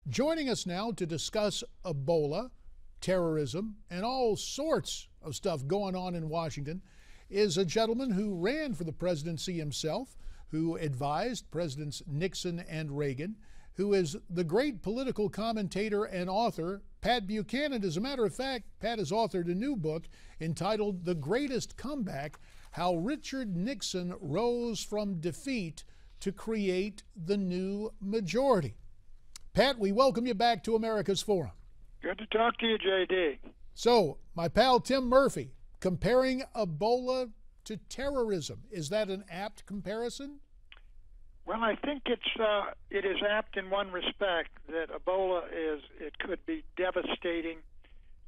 Joining us now to discuss Ebola, terrorism, and all sorts of stuff going on in Washington is a gentleman who ran for the presidency himself, who advised Presidents Nixon and Reagan, who is the great political commentator and author, Pat Buchanan. As a matter of fact, Pat has authored a new book entitled The Greatest Comeback: How Richard Nixon Rose from Defeat to Create the New Majority. Pat, we welcome you back to America's Forum. Good to talk to you, J.D. So, my pal Tim Murphy, comparing Ebola to terrorism, is that an apt comparison? Well, I think it is apt in one respect, that Ebola could be devastating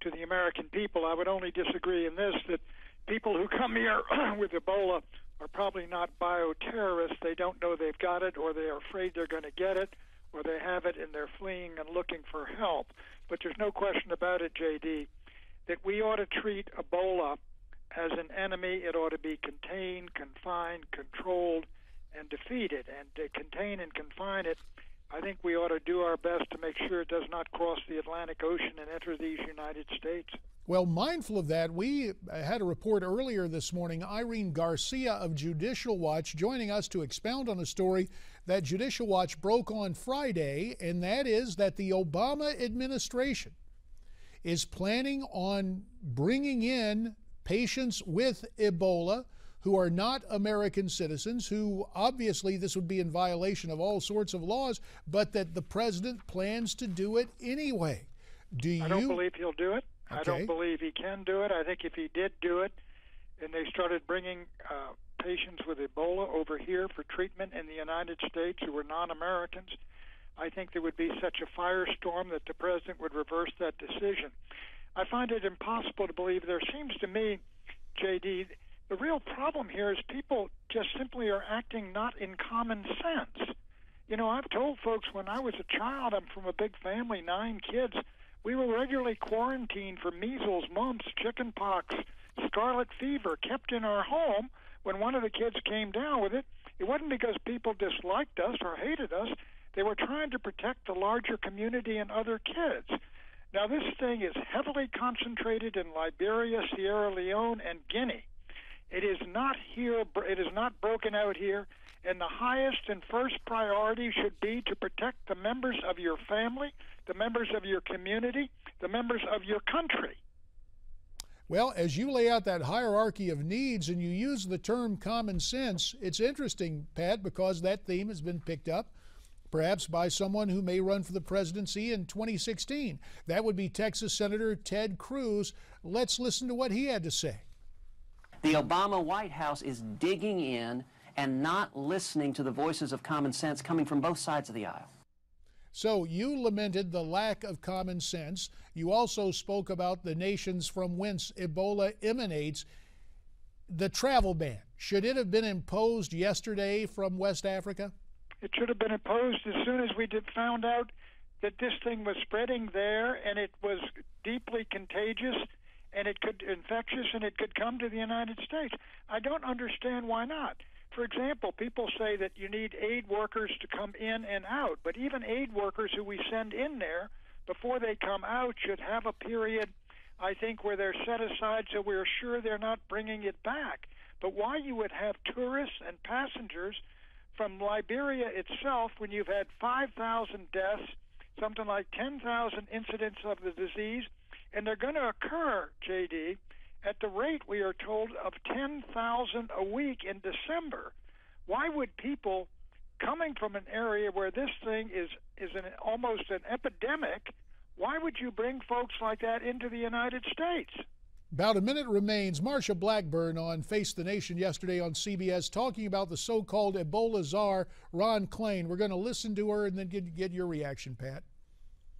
to the American people. I would only disagree in this, that people who come here with Ebola are probably not bioterrorists. They don't know they've got it, or they are afraid they're going to get it, or they have it and they're fleeing and looking for help. But there's no question about it, J.D., that we ought to treat Ebola as an enemy. It ought to be contained, confined, controlled, and defeated. And to contain and confine it, I think we ought to do our best to make sure it does not cross the Atlantic Ocean and enter these United States. Well, mindful of that, we had a report earlier this morning, Irene Garcia of Judicial Watch joining us to expound on a story that Judicial Watch broke on Friday, and that is that the Obama administration is planning on bringing in patients with Ebola who are not American citizens, who obviously this would be in violation of all sorts of laws, but that the president plans to do it anyway. I don't believe he'll do it. Okay. I don't believe he can do it. I think if he did do it and they started bringing patients with Ebola over here for treatment in the United States who were non-Americans, I think there would be such a firestorm that the president would reverse that decision. I find it impossible to believe. There seems to me, J.D., the real problem here is people just simply are acting not in common sense. You know, I've told folks when I was a child, I'm from a big family, 9 kids, we were regularly quarantined for measles, mumps, chickenpox, scarlet fever, kept in our home. When one of the kids came down with it, it wasn't because people disliked us or hated us. They were trying to protect the larger community and other kids. Now, this thing is heavily concentrated in Liberia, Sierra Leone, and Guinea. It is not here. It is not broken out here. And the highest and first priority should be to protect the members of your family, the members of your community, the members of your country. Well, as you lay out that hierarchy of needs and you use the term common sense, it's interesting, Pat, because that theme has been picked up perhaps by someone who may run for the presidency in 2016. That would be Texas Senator Ted Cruz. Let's listen to what he had to say. The Obama White House is digging in and not listening to the voices of common sense coming from both sides of the aisle. So you lamented the lack of common sense. You also spoke about the nations from whence Ebola emanates. The travel ban, should it have been imposed yesterday from West Africa? It should have been imposed as soon as we found out that this thing was spreading there, and it was deeply contagious, and infectious, and it could come to the United States. I don't understand why not. For example, people say that you need aid workers to come in and out, but even aid workers who we send in there, before they come out, should have a period, I think, where they're set aside so we're sure they're not bringing it back. But why you would have tourists and passengers from Liberia itself, when you've had 5,000 deaths, something like 10,000 incidents of the disease, and they're going to occur, J.D., at the rate, we are told, of 10,000 a week in December. Why would people coming from an area where this thing is almost an epidemic, why would you bring folks like that into the United States? About a minute remains. Marsha Blackburn on Face the Nation yesterday on CBS talking about the so-called Ebola czar, Ron Klain. We're going to listen to her and then get your reaction, Pat.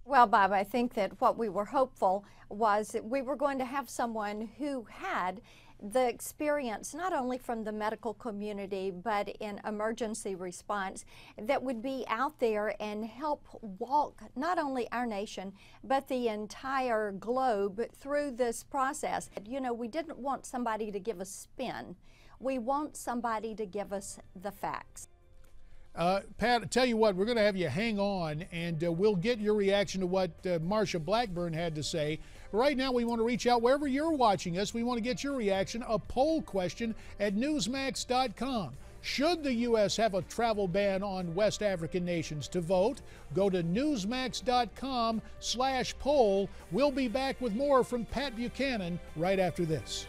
Well, Bob, I think that what we were hopeful was that we were going to have someone who had the experience, not only from the medical community, but in emergency response, that would be out there and help walk not only our nation, but the entire globe through this process. You know, we didn't want somebody to give us spin. We want somebody to give us the facts. Pat, tell you what, we're going to have you hang on, and we'll get your reaction to what Marsha Blackburn had to say. Right now, we want to reach out wherever you're watching us. We want to get your reaction. A poll question at Newsmax.com. Should the U.S. have a travel ban on West African nations? To vote, go to Newsmax.com/poll. We'll be back with more from Pat Buchanan right after this.